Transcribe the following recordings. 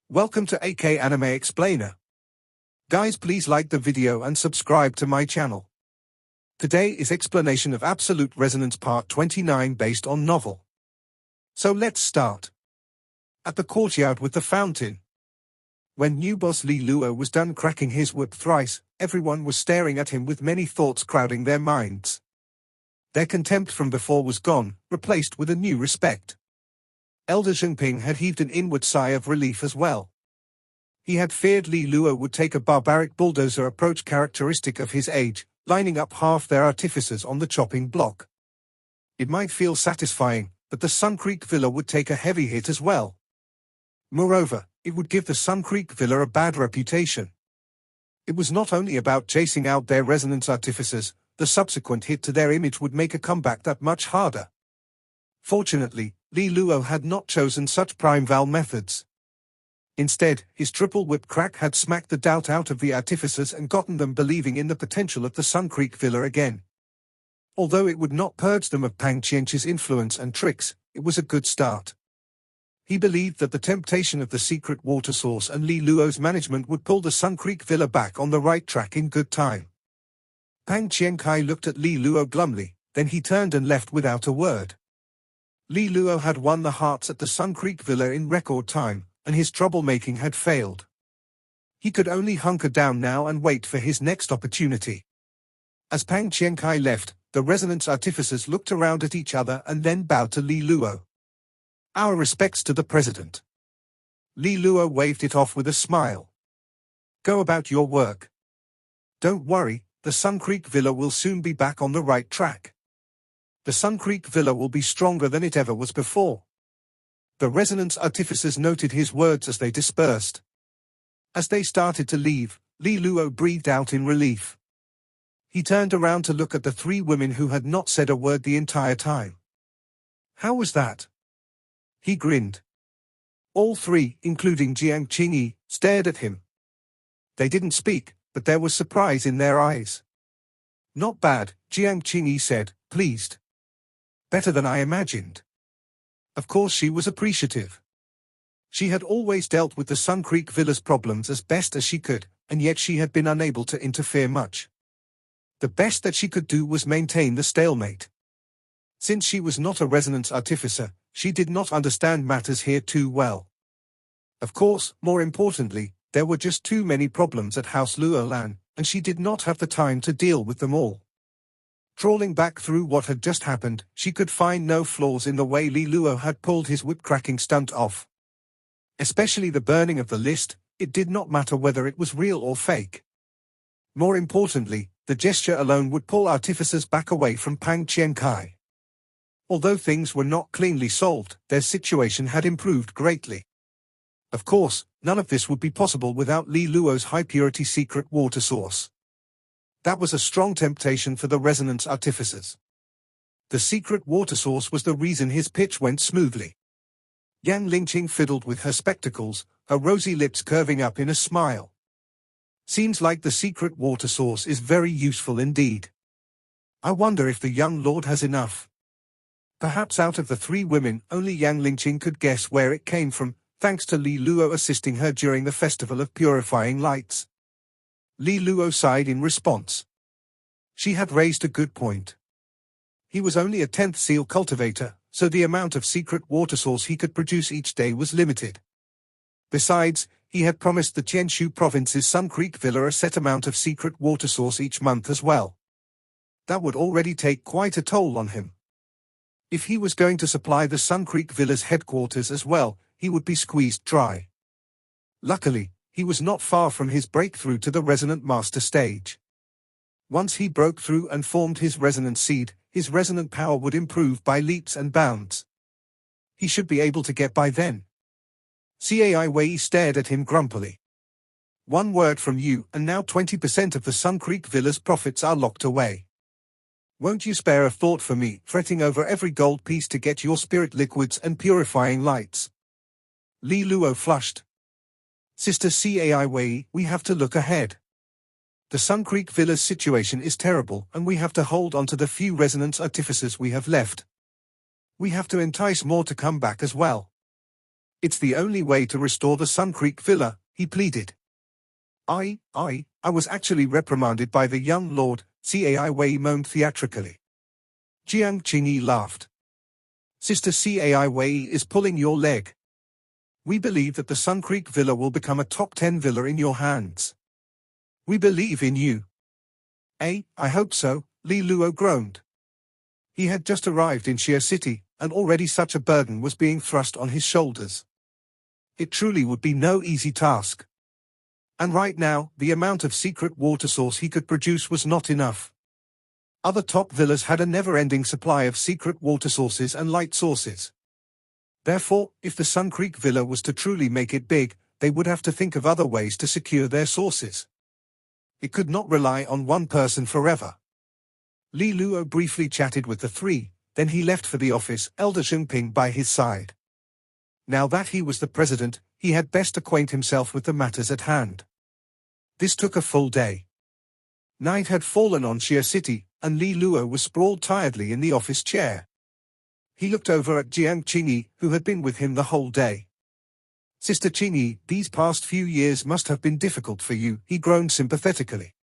Welcome to AK Anime Explainer. Guys, please like the video and subscribe to my channel. Today is explanation of Absolute Resonance Part 29 based on novel. So let's start. At the courtyard with the fountain. When new boss Li Luo was done cracking his whip thrice, everyone was staring at him with many thoughts crowding their minds. Their contempt from before was gone, replaced with a new respect. Elder Zhengping had heaved an inward sigh of relief as well. He had feared Li Luo would take a barbaric bulldozer approach characteristic of his age, lining up half their artificers on the chopping block. It might feel satisfying, but the Sun Creek Villa would take a heavy hit as well. Moreover, it would give the Sun Creek Villa a bad reputation. It was not only about chasing out their resonance artificers, the subsequent hit to their image would make a comeback that much harder. Fortunately, Li Luo had not chosen such prime-val methods. Instead, his triple whip crack had smacked the doubt out of the artificers and gotten them believing in the potential of the Sun Creek Villa again. Although it would not purge them of Pang Qianqi's influence and tricks, it was a good start. He believed that the temptation of the secret water source and Li Luo's management would pull the Sun Creek Villa back on the right track in good time. Pang Qiankai looked at Li Luo glumly, then he turned and left without a word. Li Luo had won the hearts at the Sun Creek Villa in record time, and his troublemaking had failed. He could only hunker down now and wait for his next opportunity. As Pang Qiankai left, the resonance artificers looked around at each other and then bowed to Li Luo. Our respects to the president. Li Luo waved it off with a smile. Go about your work. Don't worry, the Sun Creek Villa will soon be back on the right track. The Sun Creek Villa will be stronger than it ever was before. The resonance artificers noted his words as they dispersed. As they started to leave, Li Luo breathed out in relief. He turned around to look at the three women who had not said a word the entire time. How was that? He grinned. All three, including Jiang Qing'e, stared at him. They didn't speak, but there was surprise in their eyes. Not bad, Jiang Qing'e said, pleased. Better than I imagined. Of course she was appreciative. She had always dealt with the Sun Creek Villa's problems as best as she could, and yet she had been unable to interfere much. The best that she could do was maintain the stalemate. Since she was not a resonance artificer, she did not understand matters here too well. Of course, more importantly, there were just too many problems at House Loulan, and she did not have the time to deal with them all. Trawling back through what had just happened, she could find no flaws in the way Li Luo had pulled his whip-cracking stunt off. Especially the burning of the list, it did not matter whether it was real or fake. More importantly, the gesture alone would pull artificers back away from Pang Qiankai. Although things were not cleanly solved, their situation had improved greatly. Of course, none of this would be possible without Li Luo's high-purity secret water source. That was a strong temptation for the resonance artificers. The secret water source was the reason his pitch went smoothly. Yang Lingqing fiddled with her spectacles, her rosy lips curving up in a smile. Seems like the secret water source is very useful indeed. I wonder if the young lord has enough. Perhaps out of the three women, only Yang Lingqing could guess where it came from, thanks to Li Luo assisting her during the Festival of Purifying Lights. Li Luo sighed in response. She had raised a good point. He was only a 10th seal cultivator, so the amount of secret water source he could produce each day was limited. Besides, he had promised the Jianshu province's Sun Creek Villa a set amount of secret water source each month as well. That would already take quite a toll on him. If he was going to supply the Sun Creek Villa's headquarters as well, he would be squeezed dry. Luckily, he was not far from his breakthrough to the resonant master stage. Once he broke through and formed his resonant seed, his resonant power would improve by leaps and bounds. He should be able to get by then. Cai Wei stared at him grumpily. One word from you and now 20% of the Sun Creek Villa's profits are locked away. Won't you spare a thought for me, fretting over every gold piece to get your spirit liquids and purifying lights? Li Luo flushed. Sister Cai Wei, we have to look ahead. The Sun Creek Villa's situation is terrible and we have to hold on to the few resonance artificers we have left. We have to entice more to come back as well. It's the only way to restore the Sun Creek Villa, he pleaded. I was actually reprimanded by the young lord, Cai Wei moaned theatrically. Jiang Qing'e laughed. Sister Cai Wei is pulling your leg. We believe that the Sun Creek Villa will become a top 10 villa in your hands. We believe in you. I hope so, Li Luo groaned. He had just arrived in Xia City, and already such a burden was being thrust on his shoulders. It truly would be no easy task. And right now, the amount of secret water source he could produce was not enough. Other top villas had a never-ending supply of secret water sources and light sources. Therefore, if the Sun Creek Villa was to truly make it big, they would have to think of other ways to secure their sources. It could not rely on one person forever. Li Luo briefly chatted with the three, then he left for the office, Elder Xingping by his side. Now that he was the president, he had best acquaint himself with the matters at hand. This took a full day. Night had fallen on Xia City, and Li Luo was sprawled tiredly in the office chair. He looked over at Jiang Qing'e, who had been with him the whole day. Sister Qing'e, these past few years must have been difficult for you, he groaned sympathetically.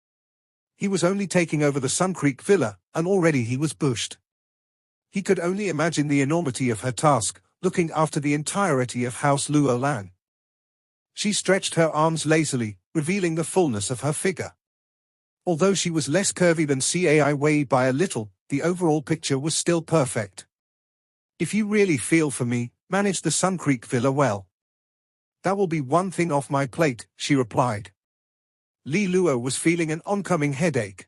He was only taking over the Sun Creek Villa, and already he was bushed. He could only imagine the enormity of her task, looking after the entirety of House Loulan. She stretched her arms lazily, revealing the fullness of her figure. Although she was less curvy than Cai Wei by a little, the overall picture was still perfect. If you really feel for me, manage the Sun Creek Villa well. That will be one thing off my plate, she replied. Li Luo was feeling an oncoming headache.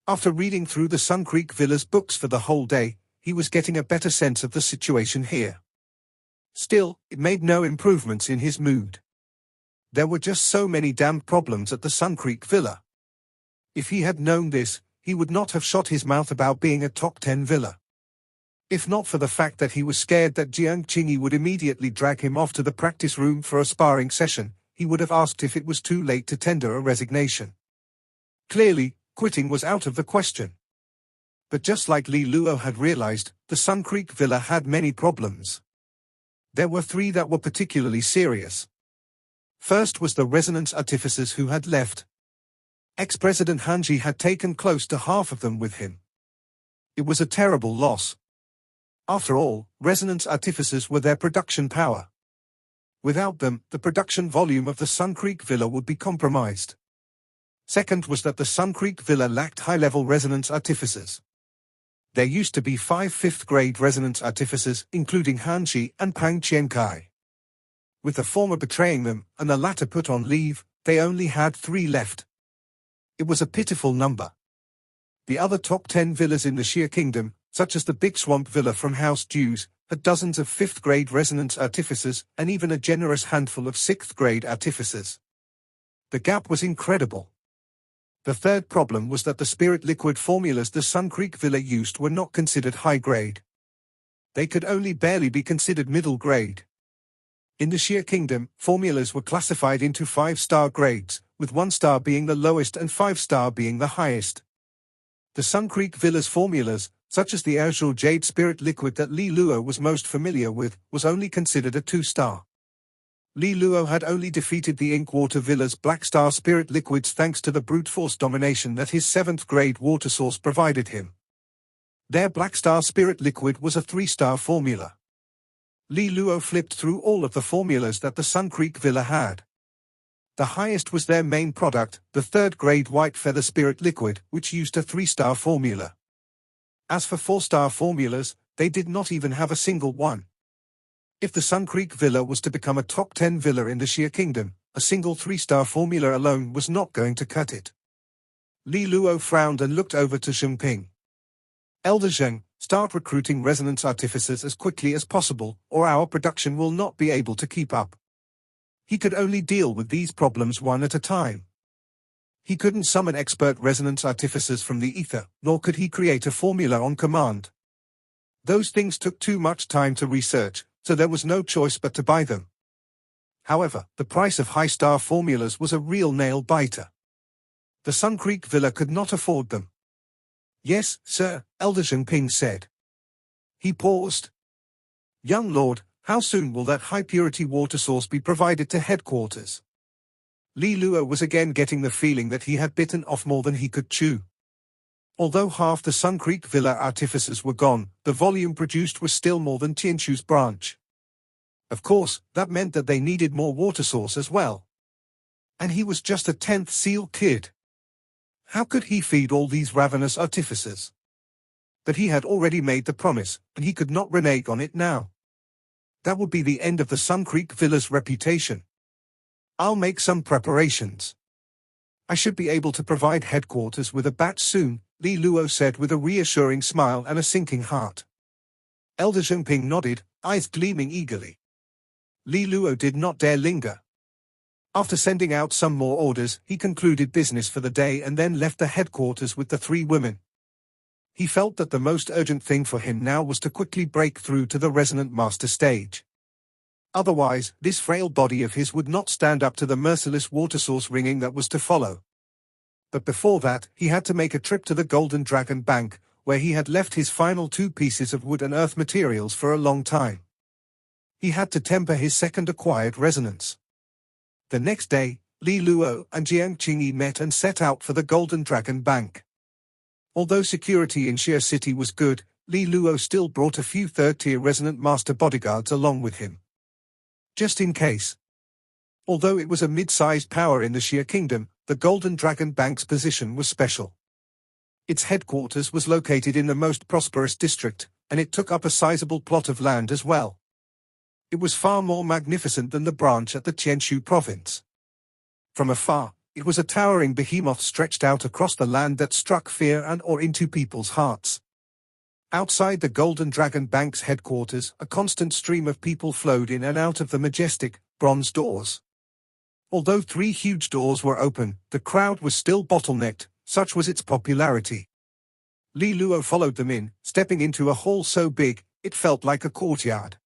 After reading through the Sun Creek Villa's books for the whole day, he was getting a better sense of the situation here. Still, it made no improvements in his mood. There were just so many damn problems at the Sun Creek Villa. If he had known this, he would not have shot his mouth about being a top 10 villa. If not for the fact that he was scared that Jiang Qing'e would immediately drag him off to the practice room for a sparring session, he would have asked if it was too late to tender a resignation. Clearly, quitting was out of the question. But just like Li Luo had realized, the Sun Creek Villa had many problems. There were three that were particularly serious. First was the resonance artificers who had left. Ex-President Hanji had taken close to half of them with him. It was a terrible loss. After all, resonance artificers were their production power. Without them, the production volume of the Sun Creek Villa would be compromised. Second was that the Sun Creek Villa lacked high-level resonance artificers. There used to be 5 fifth-grade resonance artificers, including Hanji and Pang Qiankai. With the former betraying them, and the latter put on leave, they only had 3 left. It was a pitiful number. The other top 10 villas in the Xia Kingdom, such as the Big Swamp Villa from House Jews, had dozens of 5th-grade resonance artificers, and even a generous handful of 6th-grade artificers. The gap was incredible. The third problem was that the spirit liquid formulas the Sun Creek Villa used were not considered high-grade. They could only barely be considered middle-grade. In the Xia Kingdom, formulas were classified into 5-star grades, with 1 star being the lowest and 5-star being the highest. The Sun Creek Villa's formulas, such as the Azure Jade Spirit Liquid that Li Luo was most familiar with, was only considered a 2-star. Li Luo had only defeated the Inkwater Villa's Black Star Spirit Liquids thanks to the brute force domination that his 7th-grade water source provided him. Their Black Star Spirit Liquid was a 3-star formula. Li Luo flipped through all of the formulas that the Sun Creek Villa had. The highest was their main product, the 3rd-grade White Feather Spirit Liquid, which used a 3-star formula. As for 4-star formulas, they did not even have a single one. If the Sun Creek Villa was to become a top 10 villa in the Xia Kingdom, a single 3-star formula alone was not going to cut it. Li Luo frowned and looked over to Xingping. Elder Zheng, start recruiting resonance artificers as quickly as possible, or our production will not be able to keep up. He could only deal with these problems one at a time. He couldn't summon expert resonance artificers from the ether, nor could he create a formula on command. Those things took too much time to research, so there was no choice but to buy them. However, the price of high-star formulas was a real nail-biter. The Sun Creek Villa could not afford them. Yes, sir, Elder Xingping said. He paused. Young Lord, How soon will that high-purity water source be provided to headquarters? Li Luo was again getting the feeling that he had bitten off more than he could chew. Although half the Sun Creek Villa artificers were gone, the volume produced was still more than Tianchu's branch. Of course, that meant that they needed more water source as well. And he was just a 10th seal kid. How could he feed all these ravenous artificers? But he had already made the promise, and he could not renege on it now. That would be the end of the Sun Creek Villa's reputation. I'll make some preparations. I should be able to provide headquarters with a batch soon, Li Luo said with a reassuring smile and a sinking heart. Elder Zhongping nodded, eyes gleaming eagerly. Li Luo did not dare linger. After sending out some more orders, he concluded business for the day and then left the headquarters with the 3 women. He felt that the most urgent thing for him now was to quickly break through to the resonant master stage. Otherwise, this frail body of his would not stand up to the merciless water source ringing that was to follow. But before that, he had to make a trip to the Golden Dragon Bank, where he had left his final 2 pieces of wood and earth materials for a long time. He had to temper his second acquired resonance. The next day, Li Luo and Jiang Qing'e met and set out for the Golden Dragon Bank. Although security in Xia City was good, Li Luo still brought a few third-tier resonant master bodyguards along with him. Just in case. Although it was a mid-sized power in the Xia Kingdom, the Golden Dragon Bank's position was special. Its headquarters was located in the most prosperous district, and it took up a sizable plot of land as well. It was far more magnificent than the branch at the Tianshu province. From afar, it was a towering behemoth stretched out across the land that struck fear and awe into people's hearts. Outside the Golden Dragon Bank's headquarters, a constant stream of people flowed in and out of the majestic, bronze doors. Although 3 huge doors were open, the crowd was still bottlenecked, such was its popularity. Li Luo followed them in, stepping into a hall so big, it felt like a courtyard.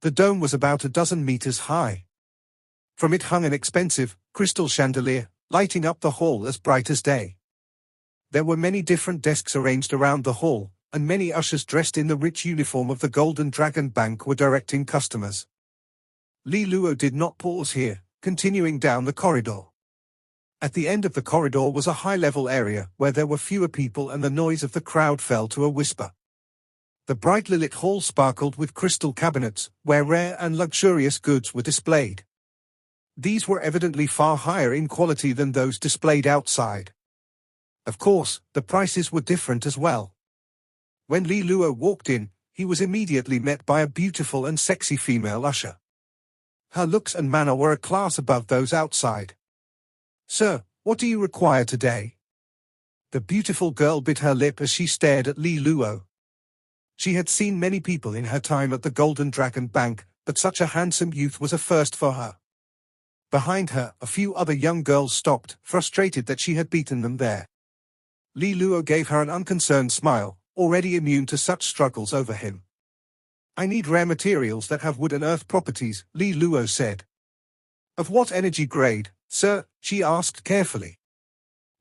The dome was about a dozen meters high. From it hung an expensive, crystal chandelier, lighting up the hall as bright as day. There were many different desks arranged around the hall, and many ushers dressed in the rich uniform of the Golden Dragon Bank were directing customers. Li Luo did not pause here, continuing down the corridor. At the end of the corridor was a high-level area where there were fewer people and the noise of the crowd fell to a whisper. The brightly lit hall sparkled with crystal cabinets, where rare and luxurious goods were displayed. These were evidently far higher in quality than those displayed outside. Of course, the prices were different as well. When Li Luo walked in, he was immediately met by a beautiful and sexy female usher. Her looks and manner were a class above those outside. "Sir, what do you require today?" The beautiful girl bit her lip as she stared at Li Luo. She had seen many people in her time at the Golden Dragon Bank, but such a handsome youth was a first for her. Behind her, a few other young girls stopped, frustrated that she had beaten them there. Li Luo gave her an unconcerned smile, already immune to such struggles over him. "I need rare materials that have wood and earth properties," Li Luo said. "Of what energy grade, sir?" she asked carefully.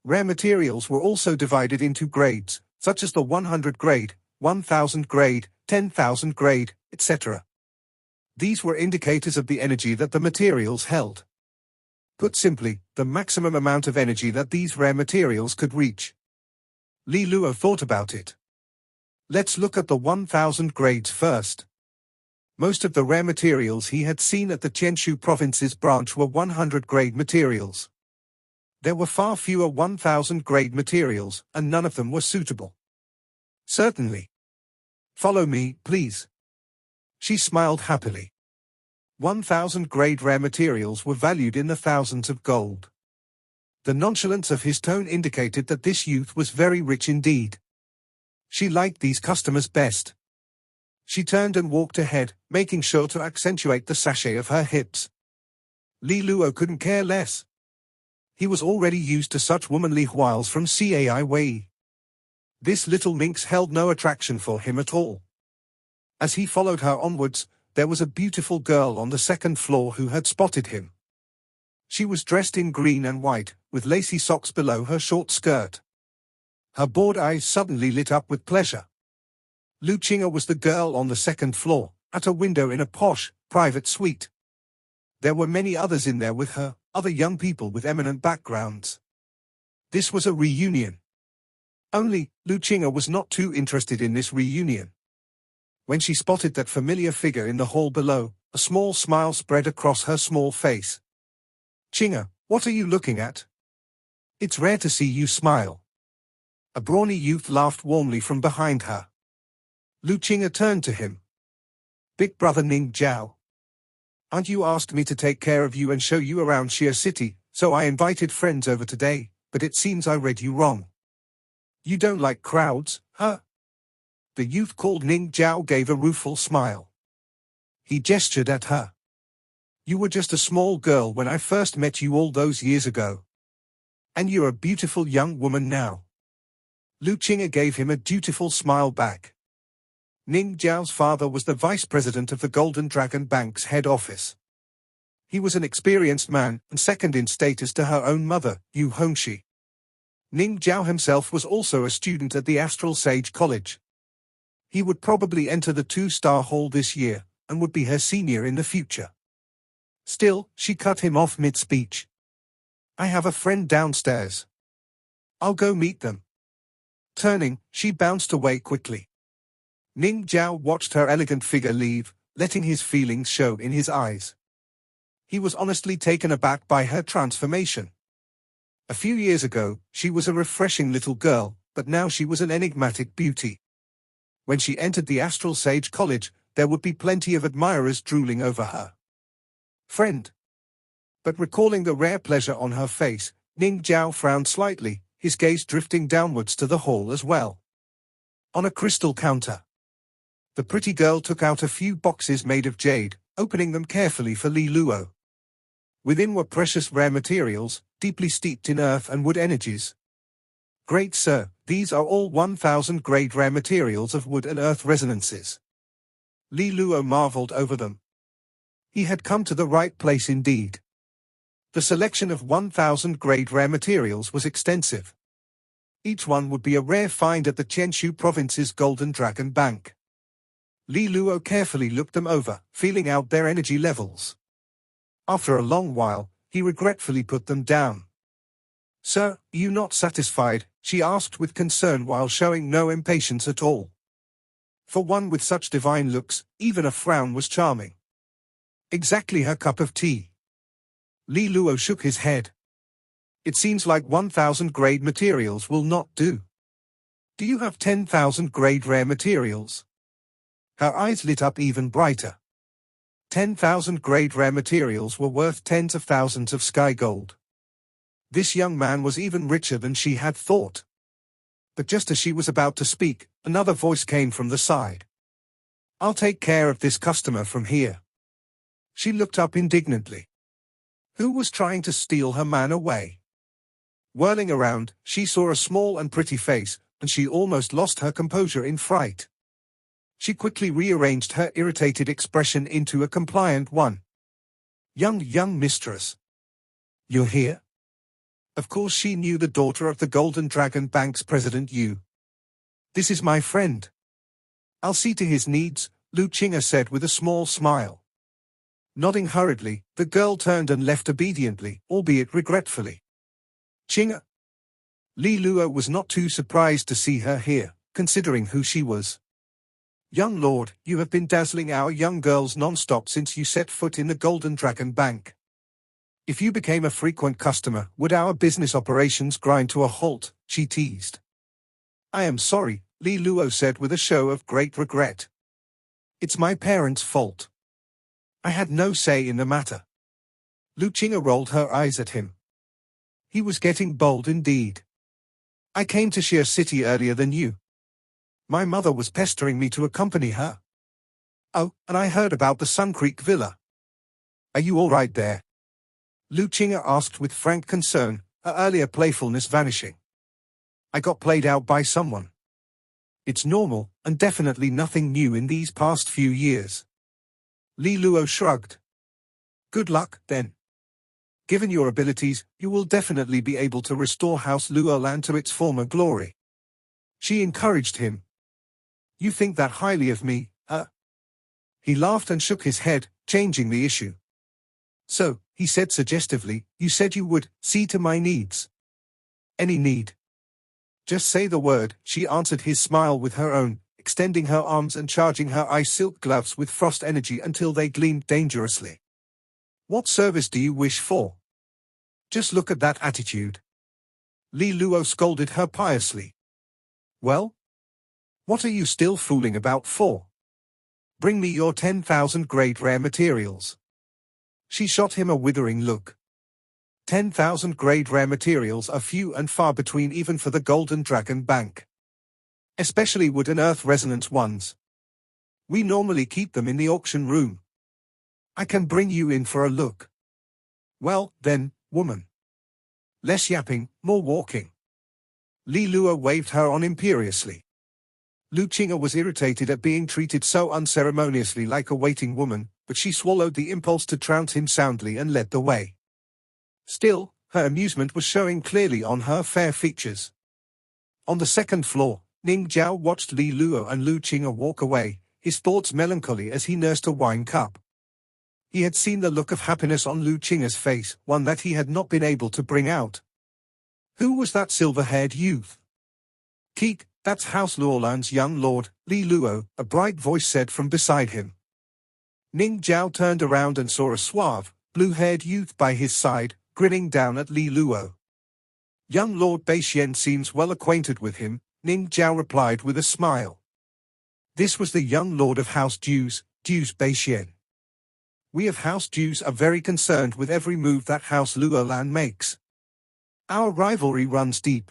Rare materials were also divided into grades, such as the 100 grade, 1000 grade, 10,000 grade, etc. These were indicators of the energy that the materials held. Put simply, the maximum amount of energy that these rare materials could reach. Li Luo thought about it. Let's look at the 1000 grades first. Most of the rare materials he had seen at the Tianshu province's branch were 100 grade materials. There were far fewer 1000 grade materials, and none of them were suitable. "Certainly. Follow me, please." She smiled happily. 1000 grade rare materials were valued in the thousands of gold. The nonchalance of his tone indicated that this youth was very rich indeed. She liked these customers best. She turned and walked ahead, making sure to accentuate the sachet of her hips. Li Luo couldn't care less. He was already used to such womanly wiles from Cai Wei. This little minx held no attraction for him at all. As he followed her onwards, there was a beautiful girl on the second floor who had spotted him. She was dressed in green and white, with lacy socks below her short skirt. Her bored eyes suddenly lit up with pleasure. Lu Qing'e was the girl on the second floor, at a window in a posh, private suite. There were many others in there with her, other young people with eminent backgrounds. This was a reunion. Only, Lu Qing'e was not too interested in this reunion. When she spotted that familiar figure in the hall below, a small smile spread across her small face. "Qing'e, what are you looking at? It's rare to see you smile." A brawny youth laughed warmly from behind her. Lu Qing'e turned to him. "Big brother Ning Jiao. Aren't you asked me to take care of you and show you around Xia City, so I invited friends over today, but it seems I read you wrong. You don't like crowds, huh?" The youth called Ning Jiao gave a rueful smile. He gestured at her. "You were just a small girl when I first met you all those years ago. And you're a beautiful young woman now." Lu Qing'e gave him a dutiful smile back. Ning Jiao's father was the vice president of the Golden Dragon Bank's head office. He was an experienced man and second in status to her own mother, Yu Hongxi. Ning Jiao himself was also a student at the Astral Sage College. He would probably enter the 2-star hall this year, and would be her senior in the future. Still, she cut him off mid-speech. "I have a friend downstairs. I'll go meet them." Turning, she bounced away quickly. Ning Jiao watched her elegant figure leave, letting his feelings show in his eyes. He was honestly taken aback by her transformation. A few years ago, she was a refreshing little girl, but now she was an enigmatic beauty. When she entered the Astral Sage College, there would be plenty of admirers drooling over her. "Friend." But recalling the rare pleasure on her face, Ning Jiao frowned slightly, his gaze drifting downwards to the hall as well. On a crystal counter, the pretty girl took out a few boxes made of jade, opening them carefully for Li Luo. Within were precious rare materials, deeply steeped in earth and wood energies. "Great sir, these are all 1,000 grade rare materials of wood and earth resonances." Li Luo marveled over them. He had come to the right place indeed. The selection of 1,000 grade rare materials was extensive. Each one would be a rare find at the Qianshu province's Golden Dragon Bank. Li Luo carefully looked them over, feeling out their energy levels. After a long while, he regretfully put them down. "Sir, are you not satisfied?" she asked with concern while showing no impatience at all. For one with such divine looks, even a frown was charming. Exactly her cup of tea. Li Luo shook his head. "It seems like 1,000 grade materials will not do. Do you have 10,000 grade rare materials?" Her eyes lit up even brighter. 10,000 grade rare materials were worth tens of thousands of sky gold. This young man was even richer than she had thought. But just as she was about to speak, another voice came from the side. "I'll take care of this customer from here." She looked up indignantly. Who was trying to steal her man away? Whirling around, she saw a small and pretty face, and she almost lost her composure in fright. She quickly rearranged her irritated expression into a compliant one. Young mistress. You're here?" Of course she knew the daughter of the Golden Dragon Bank's president Yu. "This is my friend. I'll see to his needs," Lu Qing'e said with a small smile. Nodding hurriedly, the girl turned and left obediently, albeit regretfully. "Qing'e." Li Luo was not too surprised to see her here, considering who she was. "Young lord, you have been dazzling our young girls non-stop since you set foot in the Golden Dragon Bank. If you became a frequent customer, would our business operations grind to a halt?" she teased. "I am sorry," Li Luo said with a show of great regret. "It's my parents' fault. I had no say in the matter." Lu Qing'e rolled her eyes at him. He was getting bold indeed. "I came to Xia City earlier than you. My mother was pestering me to accompany her. Oh, and I heard about the Sun Creek Villa. Are you all right there?" Lu Qing'e asked with frank concern, her earlier playfulness vanishing. "I got played out by someone. It's normal, and definitely nothing new in these past few years." Li Luo shrugged. "Good luck, then. Given your abilities, you will definitely be able to restore House Loulan to its former glory." She encouraged him. "You think that highly of me, huh?" He laughed and shook his head, changing the issue. So, he said suggestively, you said you would see to my needs. Any need? Just say the word, she answered his smile with her own, extending her arms and charging her ice silk gloves with frost energy until they gleamed dangerously. What service do you wish for? Just look at that attitude. Li Luo scolded her piously. Well? What are you still fooling about for? Bring me your 10,000 grade rare materials. She shot him a withering look. 10,000 grade rare materials are few and far between even for the Golden Dragon Bank. Especially wood and earth resonance ones. We normally keep them in the auction room. I can bring you in for a look. Well, then, woman. Less yapping, more walking. Li Luo waved her on imperiously. Lu Qing'e was irritated at being treated so unceremoniously like a waiting woman, but she swallowed the impulse to trounce him soundly and led the way. Still, her amusement was showing clearly on her fair features. On the second floor, Ning Jiao watched Li Luo and Lu Qing'e walk away, his thoughts melancholy as he nursed a wine cup. He had seen the look of happiness on Lu Qing'e's face, one that he had not been able to bring out. Who was that silver-haired youth? Keek, that's House Loulan's young lord, Li Luo, a bright voice said from beside him. Ning Jiao turned around and saw a suave, blue-haired youth by his side, grinning down at Li Luo. Young Lord Beixian seems well acquainted with him, Ning Jiao replied with a smile. This was the young lord of House Dues Beixian. We of House Dues are very concerned with every move that House Loulan makes. Our rivalry runs deep.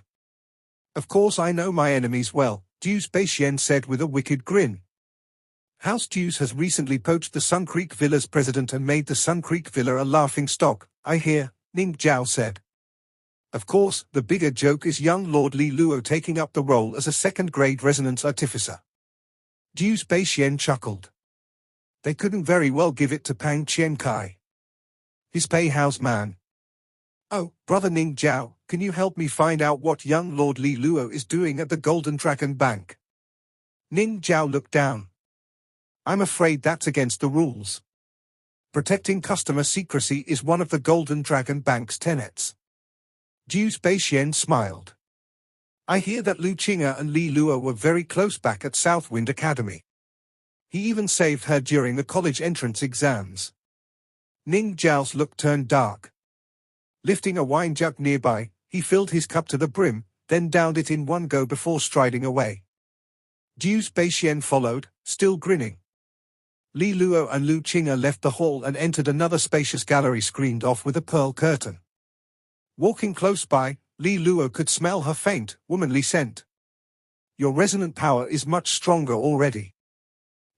Of course I know my enemies well, Dues Beixian said with a wicked grin. House Dues has recently poached the Sun Creek Villa's president and made the Sun Creek Villa a laughing stock, I hear, Ning Jiao said. Of course, the bigger joke is young Lord Li Luo taking up the role as a second-grade resonance artificer. Dues Beixian chuckled. They couldn't very well give it to Pang Qiankai. His payhouse man. Oh, brother Ning Jiao, can you help me find out what young Lord Li Luo is doing at the Golden Dragon Bank? Ning Jiao looked down. I'm afraid that's against the rules. Protecting customer secrecy is one of the Golden Dragon Bank's tenets. Dues Beixian smiled. I hear that Lu Qing'e and Li Luo were very close back at Southwind Academy. He even saved her during the college entrance exams. Ning Jiao's look turned dark. Lifting a wine jug nearby, he filled his cup to the brim, then downed it in one go before striding away. Dues Beixian followed, still grinning. Li Luo and Lu Qing'e left the hall and entered another spacious gallery screened off with a pearl curtain. Walking close by, Li Luo could smell her faint, womanly scent. Your resonant power is much stronger already.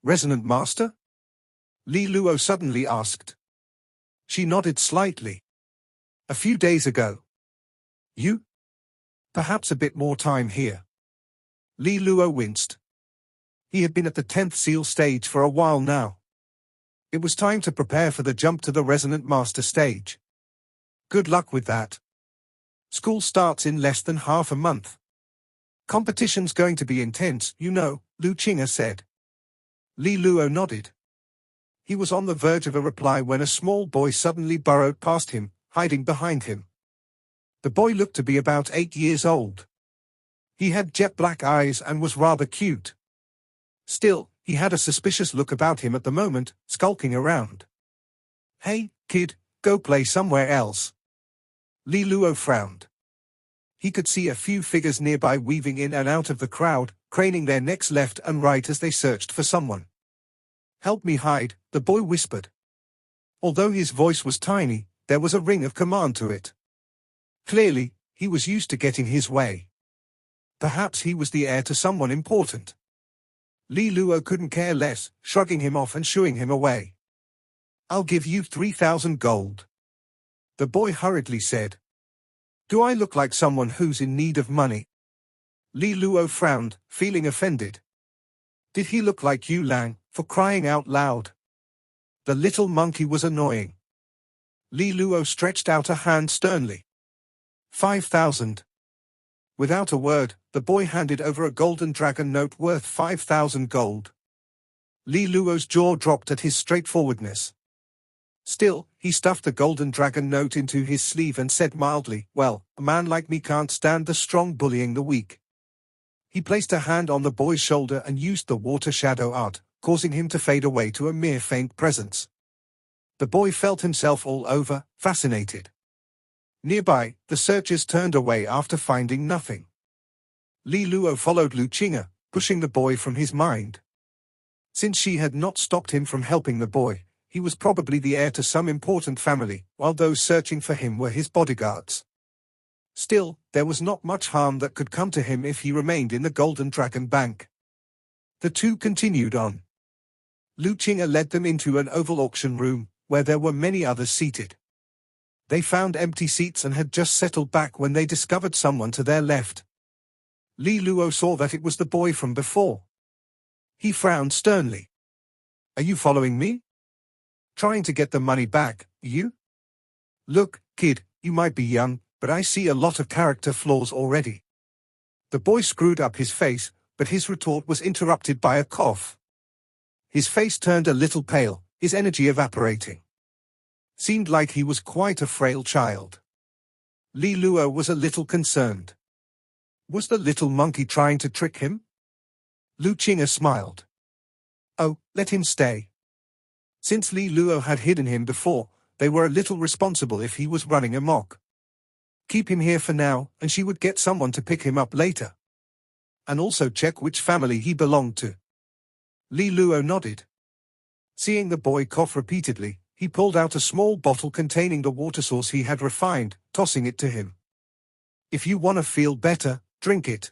Resonant master? Li Luo suddenly asked. She nodded slightly. A few days ago. You? Perhaps a bit more time here. Li Luo winced. He had been at the 10th seal stage for a while now. It was time to prepare for the jump to the resonant master stage. Good luck with that. School starts in less than half a month. Competition's going to be intense, you know, Lu Qing'e said. Li Luo nodded. He was on the verge of a reply when a small boy suddenly burrowed past him, hiding behind him. The boy looked to be about 8 years old. He had jet black eyes and was rather cute. Still, he had a suspicious look about him at the moment, skulking around. Hey, kid, go play somewhere else. Li Luo frowned. He could see a few figures nearby weaving in and out of the crowd, craning their necks left and right as they searched for someone. Help me hide, the boy whispered. Although his voice was tiny, there was a ring of command to it. Clearly, he was used to getting his way. Perhaps he was the heir to someone important. Li Luo couldn't care less, shrugging him off and shooing him away. I'll give you 3,000 gold. The boy hurriedly said. Do I look like someone who's in need of money? Li Luo frowned, feeling offended. Did he look like you, Lang, for crying out loud? The little monkey was annoying. Li Luo stretched out a hand sternly. 5,000. Without a word, the boy handed over a golden dragon note worth 5,000 gold. Li Luo's jaw dropped at his straightforwardness. Still, he stuffed the golden dragon note into his sleeve and said mildly, "Well, a man like me can't stand the strong bullying the weak." He placed a hand on the boy's shoulder and used the water shadow art, causing him to fade away to a mere faint presence. The boy felt himself all over, fascinated. Nearby, the searchers turned away after finding nothing. Li Luo followed Lu Qing'e, pushing the boy from his mind. Since she had not stopped him from helping the boy, he was probably the heir to some important family, while those searching for him were his bodyguards. Still, there was not much harm that could come to him if he remained in the Golden Dragon Bank. The two continued on. Lu Qing'e led them into an oval auction room, where there were many others seated. They found empty seats and had just settled back when they discovered someone to their left. Li Luo saw that it was the boy from before. He frowned sternly. "Are you following me? Trying to get the money back, you? Look, kid, you might be young, but I see a lot of character flaws already." The boy screwed up his face, but his retort was interrupted by a cough. His face turned a little pale, his energy evaporating. Seemed like he was quite a frail child. Li Luo was a little concerned. Was the little monkey trying to trick him? Lu Qing'e smiled. "Oh, let him stay." Since Li Luo had hidden him before, they were a little responsible if he was running amok. Keep him here for now, and she would get someone to pick him up later. And also check which family he belonged to. Li Luo nodded. Seeing the boy cough repeatedly, he pulled out a small bottle containing the water source he had refined, tossing it to him. "If you want to feel better, drink it."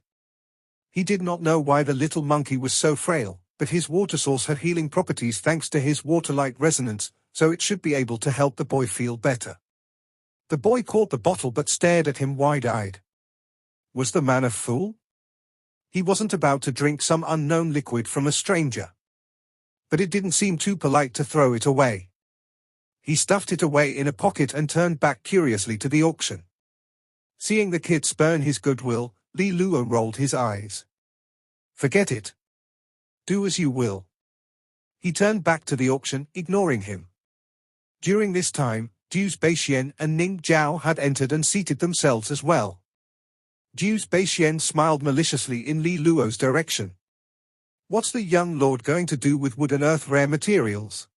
He did not know why the little monkey was so frail, but his water source had healing properties thanks to his water-light resonance, so it should be able to help the boy feel better. The boy caught the bottle but stared at him wide-eyed. Was the man a fool? He wasn't about to drink some unknown liquid from a stranger. But it didn't seem too polite to throw it away. He stuffed it away in a pocket and turned back curiously to the auction. Seeing the kid spurn his goodwill, Li Luo rolled his eyes. "Forget it. Do as you will." He turned back to the auction, ignoring him. During this time, Du's Beixian and Ning Zhao had entered and seated themselves as well. Du's Beixian smiled maliciously in Li Luo's direction. "What's the young lord going to do with wood and earth rare materials?"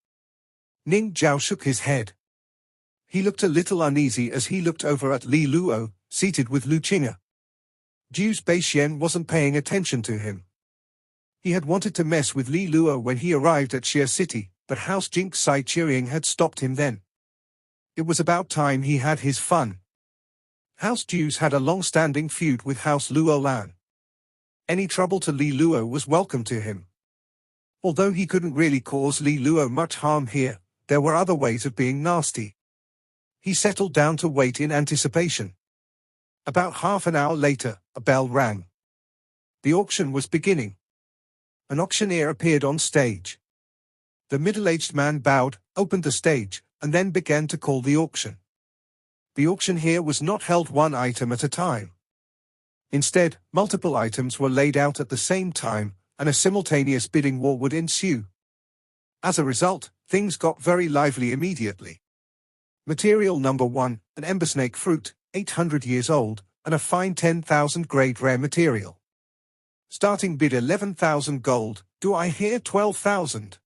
Ning Zhao shook his head. He looked a little uneasy as he looked over at Li Luo, seated with Lu Qing'e. Du's Beixian wasn't paying attention to him. He had wanted to mess with Li Luo when he arrived at Xia City, but House Jinx Sai Chiuying had stopped him then. It was about time he had his fun. House Du's had a long-standing feud with House Loulan. Any trouble to Li Luo was welcome to him. Although he couldn't really cause Li Luo much harm here, there were other ways of being nasty. He settled down to wait in anticipation. About half an hour later, a bell rang. The auction was beginning. An auctioneer appeared on stage. The middle-aged man bowed, opened the stage, and then began to call the auction. The auction here was not held one item at a time. Instead, multiple items were laid out at the same time, and a simultaneous bidding war would ensue. As a result, things got very lively immediately. Material number 1, an ember snake fruit, 800 years old, and a fine 10,000 grade rare material. Starting bid 11,000 gold, do I hear 12,000?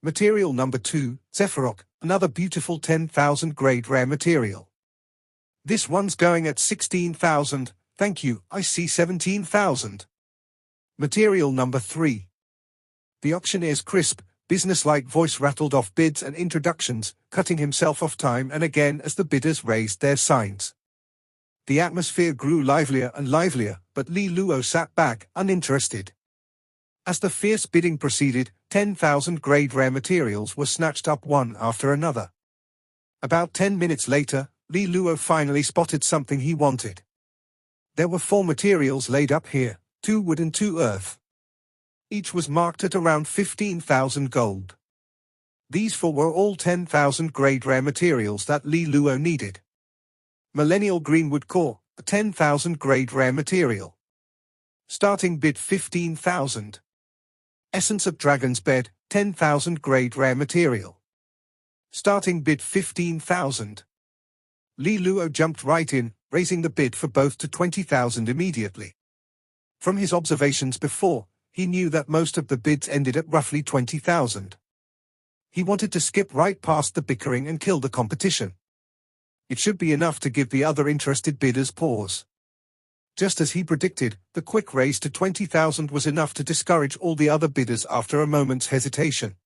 Material number 2, Zephyrok, another beautiful 10,000 grade rare material. This one's going at 16,000, thank you, I see 17,000. Material number 3. The auctioneer's crisp, businesslike voice rattled off bids and introductions, cutting himself off time and again as the bidders raised their signs. The atmosphere grew livelier and livelier, but Li Luo sat back, uninterested. As the fierce bidding proceeded, 10,000 grade rare materials were snatched up one after another. About 10 minutes later, Li Luo finally spotted something he wanted. There were 4 materials laid up here, 2 wood and 2 earth. Each was marked at around 15,000 gold. These 4 were all 10,000 grade rare materials that Li Luo needed. Millennial Greenwood Core, a 10,000 grade rare material. Starting bid 15,000. Essence of Dragon's Bed, 10,000 grade rare material. Starting bid 15,000. Li Luo jumped right in, raising the bid for both to 20,000 immediately. From his observations before, he knew that most of the bids ended at roughly 20,000. He wanted to skip right past the bickering and kill the competition. It should be enough to give the other interested bidders pause. Just as he predicted, the quick raise to 20,000 was enough to discourage all the other bidders after a moment's hesitation.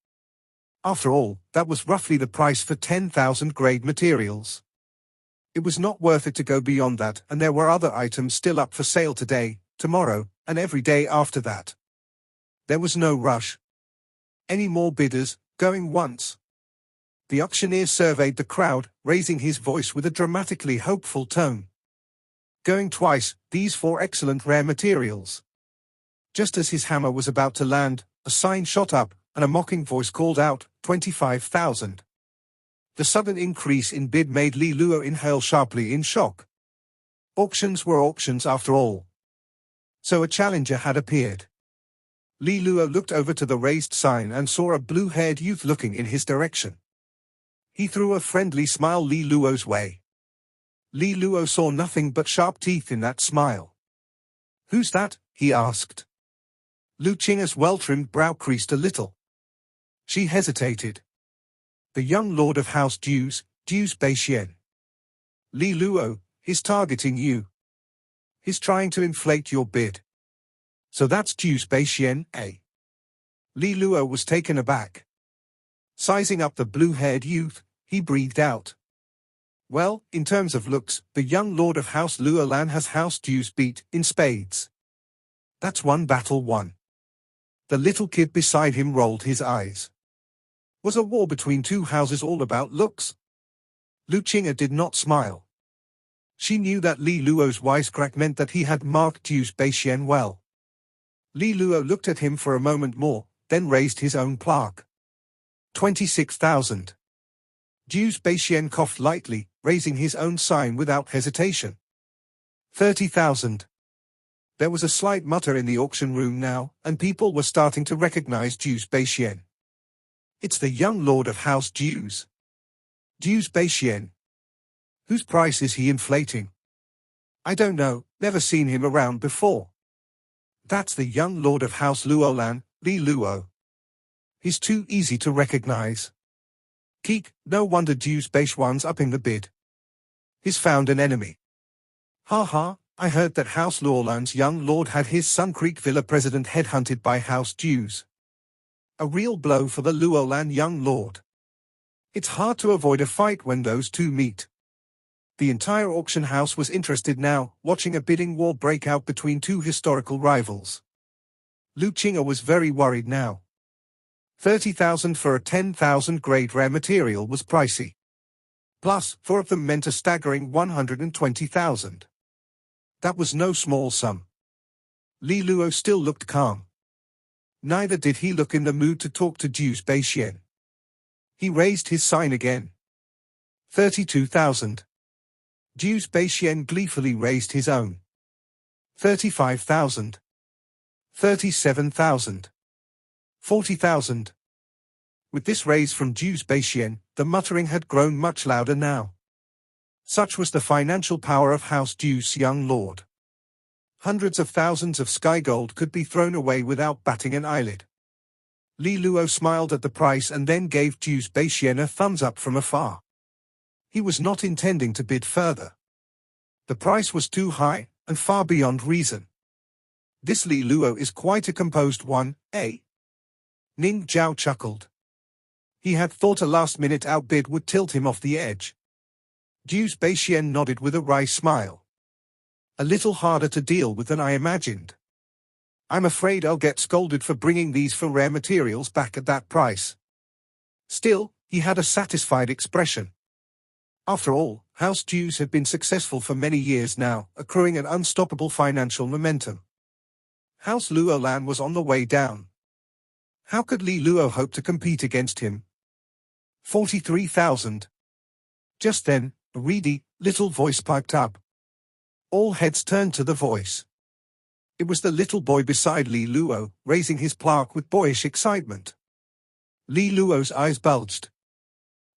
After all, that was roughly the price for 10,000 grade materials. It was not worth it to go beyond that, and there were other items still up for sale today, tomorrow, and every day after that. There was no rush. Any more bidders? Going once. The auctioneer surveyed the crowd, raising his voice with a dramatically hopeful tone. Going twice, these 4 excellent rare materials. Just as his hammer was about to land, a sign shot up, and a mocking voice called out, 25,000. The sudden increase in bid made Li Luo inhale sharply in shock. Auctions were auctions after all. So a challenger had appeared. Li Luo looked over to the raised sign and saw a blue-haired youth looking in his direction. He threw a friendly smile Li Luo's way. Li Luo saw nothing but sharp teeth in that smile. "Who's that?" he asked. Lu Qing'e's well-trimmed brow creased a little. She hesitated. "The young lord of House Dues, Dues Beixian." "Li Luo, he's targeting you. He's trying to inflate your bid." "So that's Dues Beixian, eh?" Li Luo was taken aback. Sizing up the blue-haired youth, he breathed out. "Well, in terms of looks, the young lord of House Loulan has House Dues beat, in spades. That's one battle won." The little kid beside him rolled his eyes. Was a war between two houses all about looks? Lu Qing'e did not smile. She knew that Li Luo's wisecrack meant that he had marked Dues Beixian well. Li Luo looked at him for a moment more, then raised his own plaque. 26,000. Dues Beixian coughed lightly, raising his own sign without hesitation. 30,000. There was a slight mutter in the auction room now, and people were starting to recognize Dues Beixian. It's the young lord of House Dues. Dues Beixian. Whose price is he inflating? I don't know, never seen him around before. That's the young lord of House Loulan, Li Luo. He's too easy to recognize. Keek, no wonder Dues Beixian's upping the bid. He's found an enemy. Ha ha, I heard that House Loulan's young lord had his Sun Creek Villa president headhunted by House Dues. A real blow for the Loulan young lord. It's hard to avoid a fight when those two meet. The entire auction house was interested now, watching a bidding war break out between two historical rivals. Lu Qing'e was very worried now. 30,000 for a 10,000 grade rare material was pricey. Plus, 4 of them meant a staggering 120,000. That was no small sum. Li Luo still looked calm. Neither did he look in the mood to talk to Dues Beixian. He raised his sign again. 32,000. Dues Beixian gleefully raised his own. 35,000. 37,000. 40,000. With this raise from Dues Beixian, the muttering had grown much louder now. Such was the financial power of House Dues' young lord. Hundreds of thousands of sky gold could be thrown away without batting an eyelid. Li Luo smiled at the price and then gave Dues Beixian a thumbs up from afar. He was not intending to bid further. The price was too high, and far beyond reason. This Li Luo is quite a composed one, eh? Ning Zhao chuckled. He had thought a last-minute outbid would tilt him off the edge. Dues Beixian nodded with a wry smile. A little harder to deal with than I imagined. I'm afraid I'll get scolded for bringing these for rare materials back at that price. Still, he had a satisfied expression. After all, House Dues had been successful for many years now, accruing an unstoppable financial momentum. House Loulan was on the way down. How could Li Luo hope to compete against him? 43,000. Just then, a reedy, little voice piped up. All heads turned to the voice. It was the little boy beside Li Luo, raising his plaque with boyish excitement. Li Luo's eyes bulged.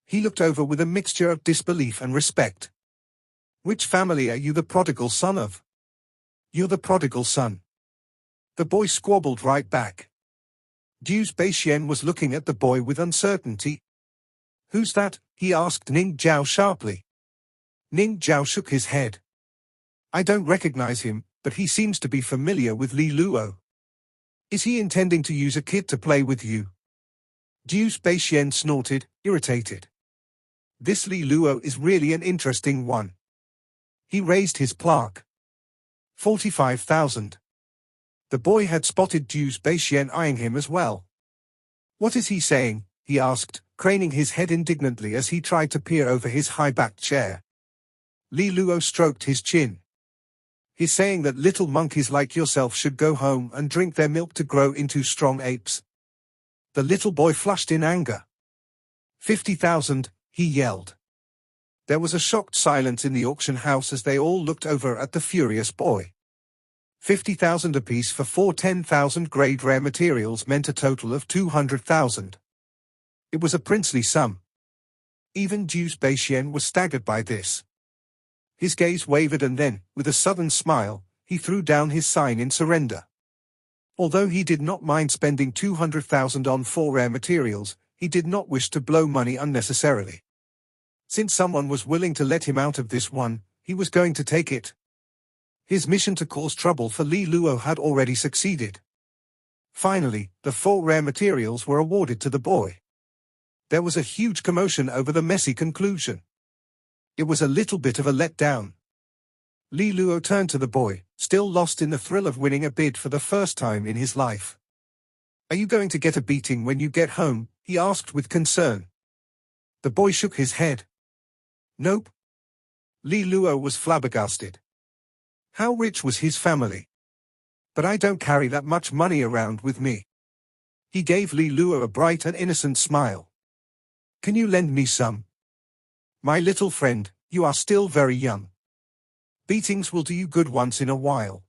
He looked over with a mixture of disbelief and respect. Which family are you the prodigal son of? You're the prodigal son. The boy squabbled right back. Jiang Qing'e was looking at the boy with uncertainty. Who's that? He asked Ning Zhao sharply. Ning Zhao shook his head. I don't recognize him, but he seems to be familiar with Li Luo. Is he intending to use a kid to play with you? Jiang Qing'e snorted, irritated. This Li Luo is really an interesting one. He raised his plaque. 45,000. The boy had spotted Jiang Qing'e eyeing him as well. What is he saying? He asked, craning his head indignantly as he tried to peer over his high-backed chair. Li Luo stroked his chin. He's saying that little monkeys like yourself should go home and drink their milk to grow into strong apes. The little boy flushed in anger. 50,000, he yelled. There was a shocked silence in the auction house as they all looked over at the furious boy. 50,000 apiece for 4 10,000 grade rare materials meant a total of 200,000. It was a princely sum. Even Jiang Qing'e was staggered by this. His gaze wavered and then, with a sudden smile, he threw down his sign in surrender. Although he did not mind spending 200,000 on 4 rare materials, he did not wish to blow money unnecessarily. Since someone was willing to let him out of this one, he was going to take it. His mission to cause trouble for Li Luo had already succeeded. Finally, the 4 rare materials were awarded to the boy. There was a huge commotion over the messy conclusion. It was a little bit of a letdown. Li Luo turned to the boy, still lost in the thrill of winning a bid for the first time in his life. Are you going to get a beating when you get home? He asked with concern. The boy shook his head. Nope. Li Luo was flabbergasted. How rich was his family? But I don't carry that much money around with me. He gave Li Luo a bright and innocent smile. Can you lend me some? My little friend, you are still very young. Beatings will do you good once in a while.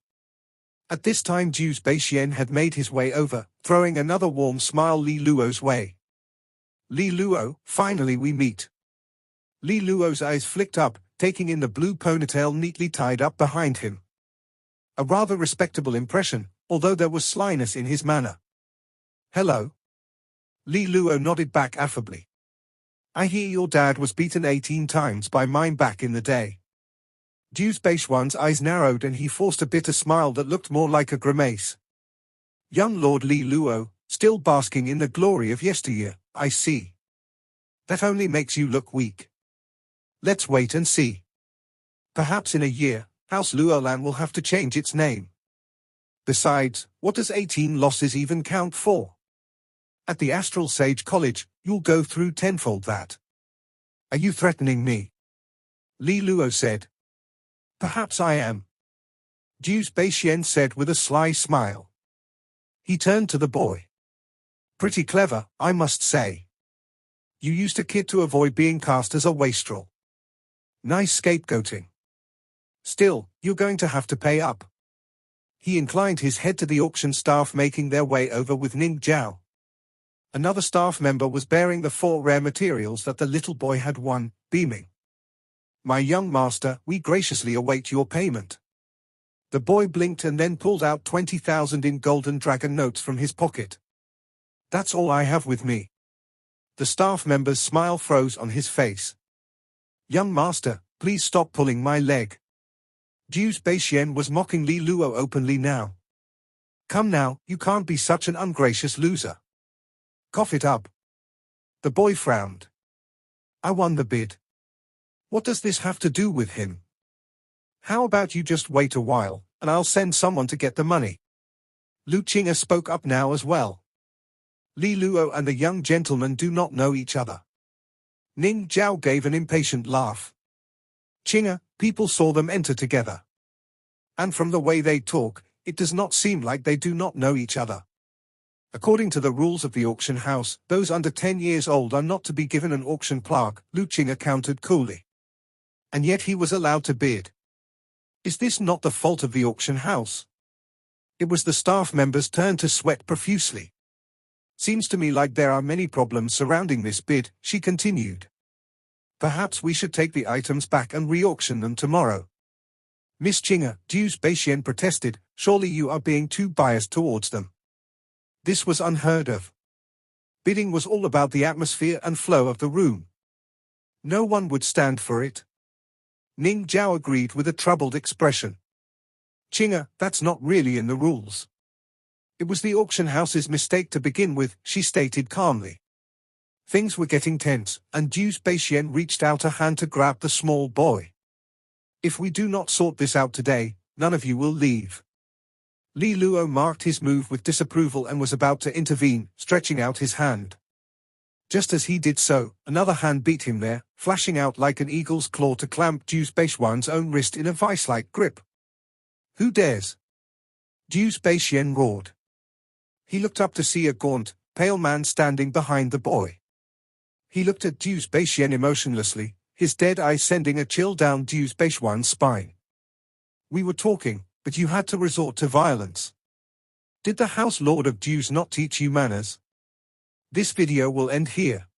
At this time Jiang Qing'e had made his way over, throwing another warm smile Li Luo's way. Li Luo, finally we meet. Li Luo's eyes flicked up, taking in the blue ponytail neatly tied up behind him. A rather respectable impression, although there was slyness in his manner. Hello. Li Luo nodded back affably. I hear your dad was beaten 18 times by mine back in the day. Jiang Qing'e's eyes narrowed and he forced a bitter smile that looked more like a grimace. Young Lord Li Luo, still basking in the glory of yesteryear, I see. That only makes you look weak. Let's wait and see. Perhaps in a year, House Loulan will have to change its name. Besides, what does 18 losses even count for? At the Astral Sage College, you'll go through tenfold that. Are you threatening me? Li Luo said. Perhaps I am. Jiang Qing'e said with a sly smile. He turned to the boy. Pretty clever, I must say. You used a kid to avoid being cast as a wastrel. Nice scapegoating. Still, you're going to have to pay up. He inclined his head to the auction staff making their way over with Ning Zhao. Another staff member was bearing the 4 rare materials that the little boy had won, beaming. My young master, we graciously await your payment. The boy blinked and then pulled out 20,000 in golden dragon notes from his pocket. That's all I have with me. The staff member's smile froze on his face. Young master, please stop pulling my leg. Jiang Qing'e was mocking Li Luo openly now. Come now, you can't be such an ungracious loser. Cough it up. The boy frowned. I won the bid. What does this have to do with him? How about you just wait a while, and I'll send someone to get the money. Lu Qing'e spoke up now as well. Li Luo and the young gentleman do not know each other. Ning Zhao gave an impatient laugh. Qing'e, people saw them enter together. And from the way they talk, it does not seem like they do not know each other. According to the rules of the auction house, those under 10 years old are not to be given an auction plaque, Lu Qing'e countered coolly. And yet he was allowed to bid. Is this not the fault of the auction house? It was the staff member's turn to sweat profusely. Seems to me like there are many problems surrounding this bid, she continued. Perhaps we should take the items back and re-auction them tomorrow. Miss Qing'e, Du's Beixian protested, surely you are being too biased towards them. This was unheard of. Bidding was all about the atmosphere and flow of the room. No one would stand for it. Ning Zhao agreed with a troubled expression. Qing'e, that's not really in the rules. It was the auction house's mistake to begin with, she stated calmly. Things were getting tense, and Du's Beixian reached out a hand to grab the small boy. If we do not sort this out today, none of you will leave. Li Luo marked his move with disapproval and was about to intervene, stretching out his hand. Just as he did so, another hand beat him there, flashing out like an eagle's claw to clamp Du's Beixian's own wrist in a vice-like grip. Who dares? Du's Beixian roared. He looked up to see a gaunt, pale man standing behind the boy. He looked at Du's Beixian emotionlessly, his dead eyes sending a chill down Du's Beixian's spine. We were talking, but you had to resort to violence. Did the House Lord of Du's not teach you manners? This video will end here.